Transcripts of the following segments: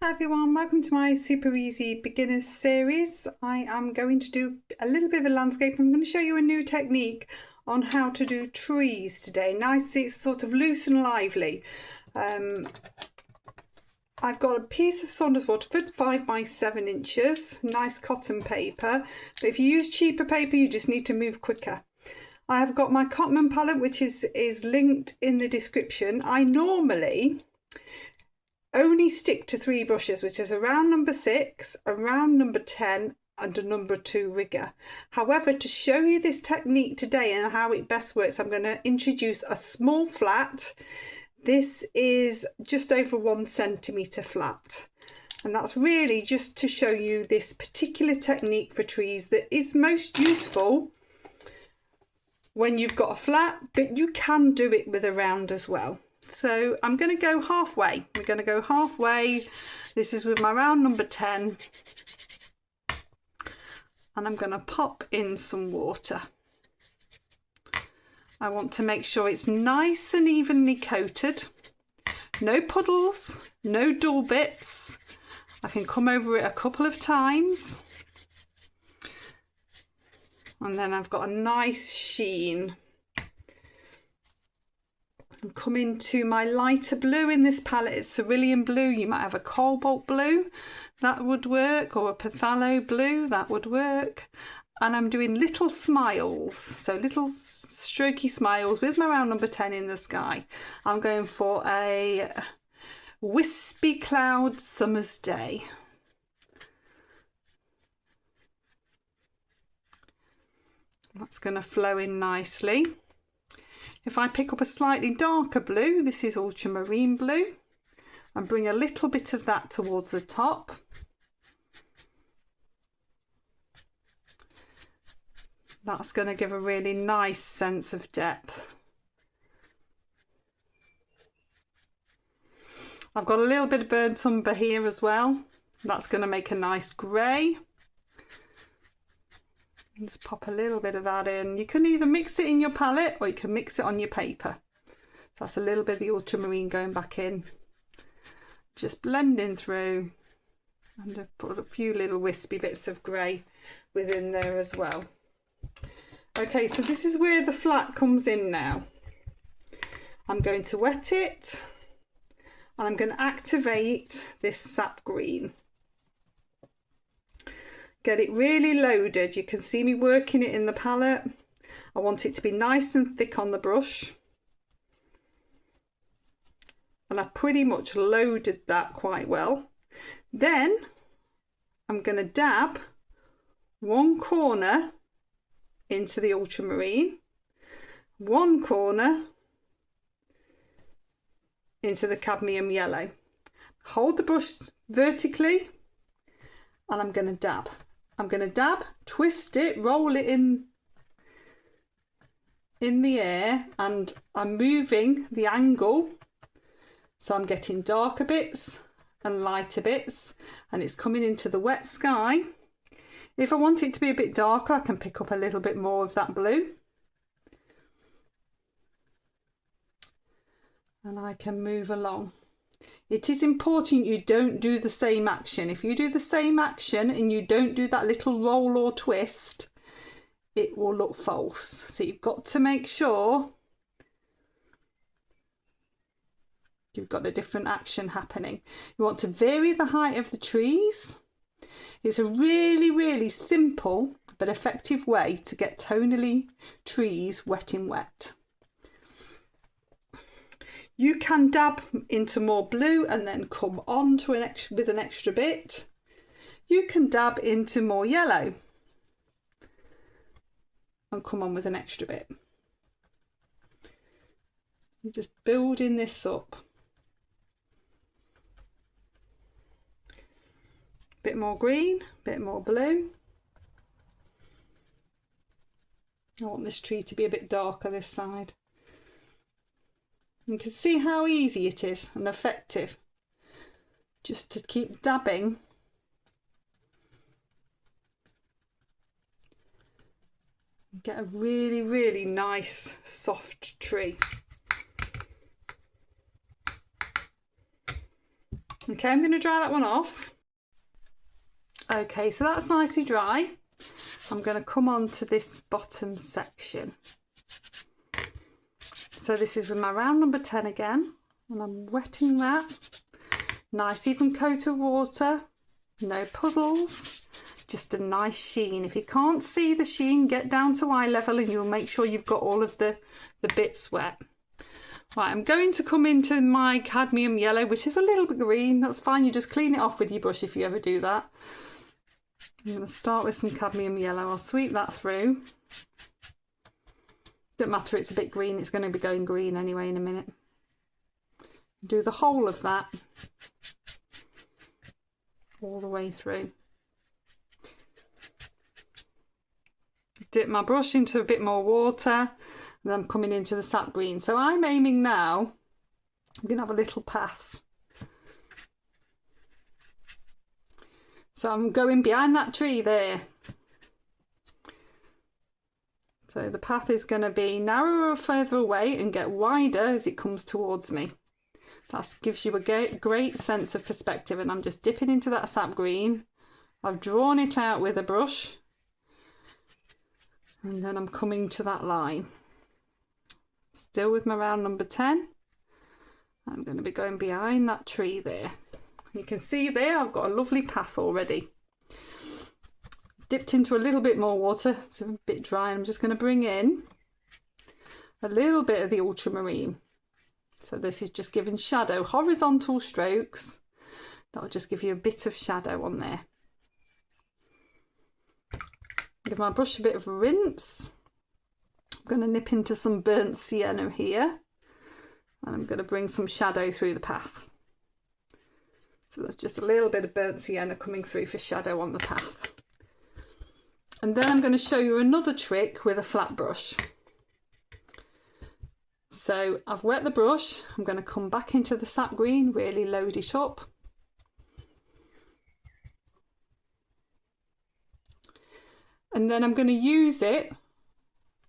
Hi everyone, welcome to my super easy beginners series. I am going to do a little bit of a landscape. I'm going to show you a new technique on how to do trees today. Nice, it's sort of loose and lively. I've got a piece of Saunders Waterford 5 by 7 inches, nice cotton paper. But if you use cheaper paper, you just need to move quicker. I have got my Cotman palette, which is linked in the description. I normally only stick to 3 brushes, which is around number 6, around number 10 and a number 2 rigger. However, to show you this technique today and how it best works, I'm going to introduce a small flat. This is just over 1 centimetre flat, and that's really just to show you this particular technique for trees that is most useful when you've got a flat, but you can do it with a round as well. So I'm going to go halfway. We're going to go halfway. This is with my round number 10. And I'm going to pop in some water. I want to make sure it's nice and evenly coated. No puddles, no dull bits. I can come over it a couple of times. And then I've got a nice sheen. I'm coming to my lighter blue in this palette. It's cerulean blue. You might have a cobalt blue, that would work, or a phthalo blue, that would work. And I'm doing little smiles, so little strokey smiles with my round number 10 in the sky. I'm going for a wispy cloud summer's day. That's going to flow in nicely. If I pick up a slightly darker blue, this is ultramarine blue, and bring a little bit of that towards the top. That's going to give a really nice sense of depth. I've got a little bit of burnt umber here as well. That's going to make a nice grey. Just pop a little bit of that in. You can either mix it in your palette or you can mix it on your paper. So that's a little bit of the ultramarine going back in. Just blending through, and I've put a few little wispy bits of grey within there as well. Okay, so this is where the flat comes in now. I'm going to wet it and I'm going to activate this sap green. Get it really loaded. You can see me working it in the palette. I want it to be nice and thick on the brush. And I pretty much loaded that quite well. Then I'm going to dab one corner into the ultramarine, one corner into the cadmium yellow. Hold the brush vertically and I'm going to dab. I'm going to dab, twist it, roll it in the air, and I'm moving the angle so I'm getting darker bits and lighter bits, and it's coming into the wet sky. If I want it to be a bit darker, I can pick up a little bit more of that blue, and I can move along. It is important you don't do the same action. If you do the same action and you don't do that little roll or twist, it will look false. So you've got to make sure you've got a different action happening. You want to vary the height of the trees. It's a really, really simple but effective way to get tonally trees wet in wet. You can dab into more blue and then come on to with an extra bit. You can dab into more yellow and come on with an extra bit. You're just building this up. Bit more green, bit more blue. I want this tree to be a bit darker this side. You can see how easy it is and effective just to keep dabbing and get a really, really nice soft tree. Okay, I'm going to dry that one off. Okay, so that's nicely dry. I'm going to come on to this bottom section. So this is with my round number 10 again, and I'm wetting that. Nice even coat of water, no puddles, just a nice sheen. If you can't see the sheen, get down to eye level and you'll make sure you've got all of the bits wet. Right, I'm going to come into my cadmium yellow, which is a little bit green. That's fine, you just clean it off with your brush if you ever do that. I'm going to start with some cadmium yellow. I'll sweep that through. Don't matter, it's a bit green, it's going to be going green anyway in a minute. Do the whole of that all the way through. Dip my brush into a bit more water, and then I'm coming into the sap green. So I'm aiming now, I'm going to have a little path. So I'm going behind that tree there. So the path is going to be narrower further away and get wider as it comes towards me. That gives you a great sense of perspective, and I'm just dipping into that sap green. I've drawn it out with a brush, and then I'm coming to that line. Still with my round number 10. I'm going to be going behind that tree there. You can see there I've got a lovely path already. Dipped into a little bit more water, it's a bit dry. I'm just going to bring in a little bit of the ultramarine. So this is just giving shadow, horizontal strokes. That'll just give you a bit of shadow on there. Give my brush a bit of a rinse. I'm going to nip into some burnt sienna here. And I'm going to bring some shadow through the path. So there's just a little bit of burnt sienna coming through for shadow on the path. And then I'm going to show you another trick with a flat brush. So I've wet the brush, I'm going to come back into the sap green, really load it up. And then I'm going to use it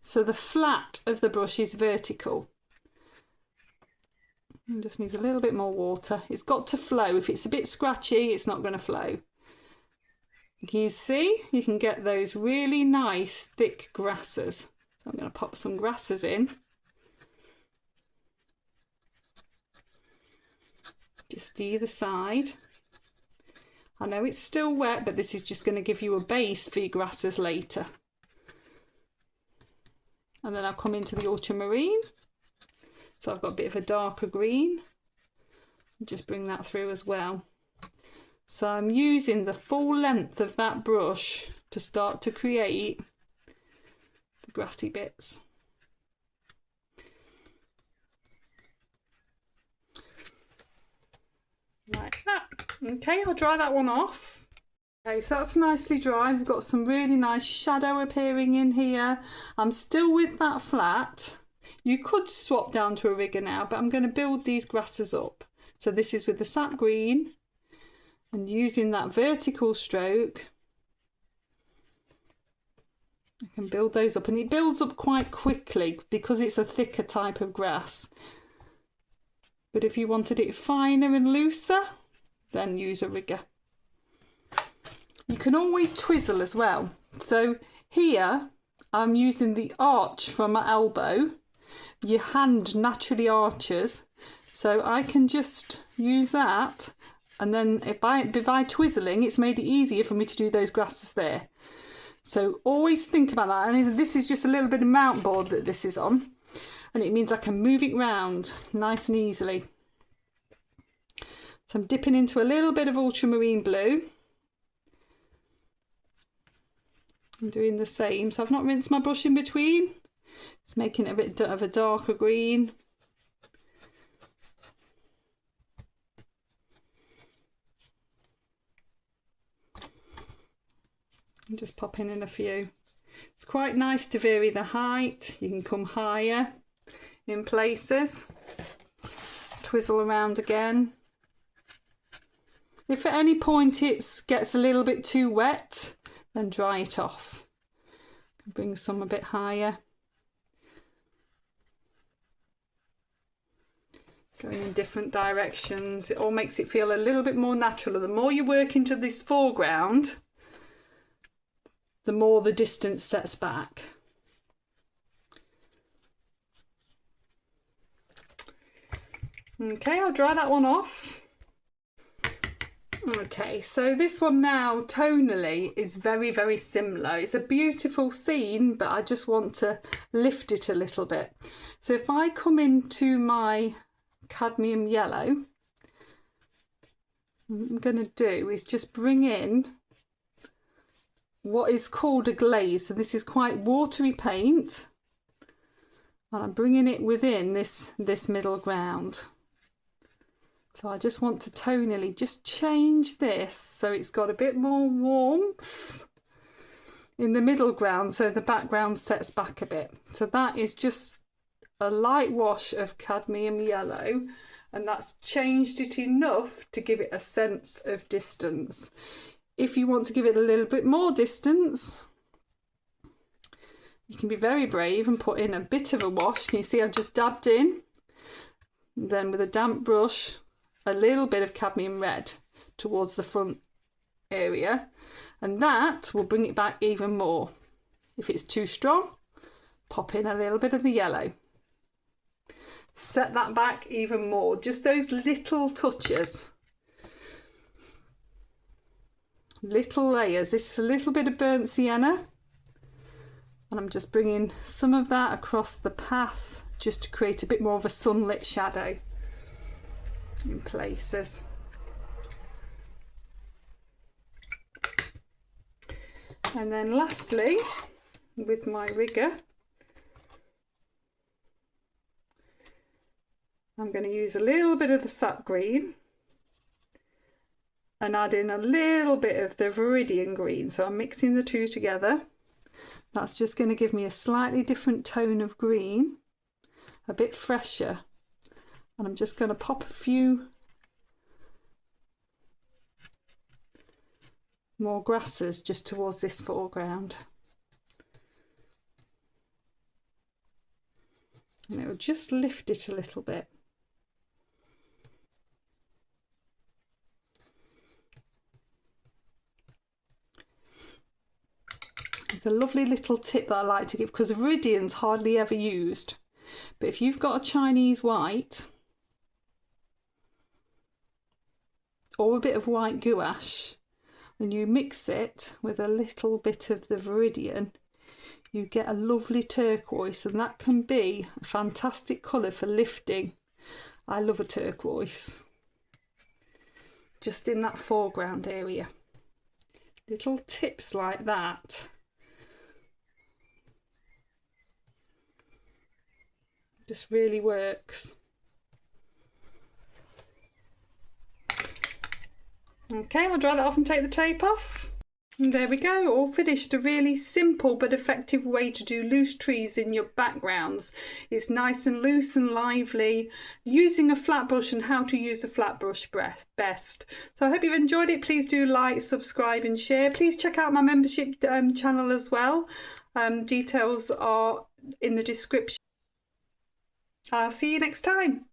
so the flat of the brush is vertical. It just needs a little bit more water. It's got to flow. If it's a bit scratchy, it's not going to flow. Can you see? You can get those really nice thick grasses. So I'm going to pop some grasses in. Just either side. I know it's still wet, but this is just going to give you a base for your grasses later. And then I'll come into the ultramarine. So I've got a bit of a darker green. Just bring that through as well. So I'm using the full length of that brush to start to create the grassy bits. Like that. Okay, I'll dry that one off. Okay, so that's nicely dry. We've got some really nice shadow appearing in here. I'm still with that flat. You could swap down to a rigger now, but I'm going to build these grasses up. So this is with the sap green and using that vertical stroke. I can build those up, and it builds up quite quickly because it's a thicker type of grass. But if you wanted it finer and looser, then use a rigger. You can always twizzle as well. So here I'm using the arch from my elbow. Your hand naturally arches, so I can just use that, and then by twizzling, it's made it easier for me to do those grasses there. So always think about that. And this is just a little bit of mount board that this is on, and it means I can move it round nice and easily. So I'm dipping into a little bit of ultramarine blue. I'm doing the same. So I've not rinsed my brush in between. It's making it a bit of a darker green. I'm just popping in a few. It's quite nice to vary the height. You can come higher in places. Twizzle around again. If at any point it gets a little bit too wet, then dry it off. Bring some a bit higher. going in different directions. It all makes it feel a little bit more natural. And the more you work into this foreground, the more the distance sets back. Okay, I'll dry that one off. Okay, so this one now tonally is very, very similar. It's a beautiful scene, but I just want to lift it a little bit. So if I come into my cadmium yellow, what I'm going to do is just bring in what is called a glaze. So this is quite watery paint, and I'm bringing it within this middle ground. So I just want to tonally just change this so it's got a bit more warmth in the middle ground, so the background sets back a bit. So that is just a light wash of cadmium yellow, and that's changed it enough to give it a sense of distance. If you want to give it a little bit more distance, you can be very brave and put in a bit of a wash. Can you see I've just dabbed in? And then with a damp brush, a little bit of cadmium red towards the front area, and that will bring it back even more. If it's too strong, pop in a little bit of the yellow. Set that back even more. Just those little touches. Little layers. This is a little bit of burnt sienna, and I'm just bringing some of that across the path just to create a bit more of a sunlit shadow in places. And then lastly, with my rigger, I'm going to use a little bit of the sap green and add in a little bit of the viridian green. So I'm mixing the two together. That's just going to give me a slightly different tone of green, a bit fresher. And I'm just going to pop a few more grasses just towards this foreground. And it will just lift it a little bit. It's a lovely little tip that I like to give, because viridian's hardly ever used. But if you've got a Chinese white or a bit of white gouache and you mix it with a little bit of the viridian, you get a lovely turquoise, and that can be a fantastic colour for lifting. I love a turquoise just in that foreground area. Little tips like that just really works. Okay, I'll dry that off and take the tape off. And there we go, all finished. A really simple but effective way to do loose trees in your backgrounds. It's nice and loose and lively, using a flat brush and how to use a flat brush best. So I hope you've enjoyed it. Please do like, subscribe and share. Please check out my membership channel as well. Details are in the description. I'll see you next time.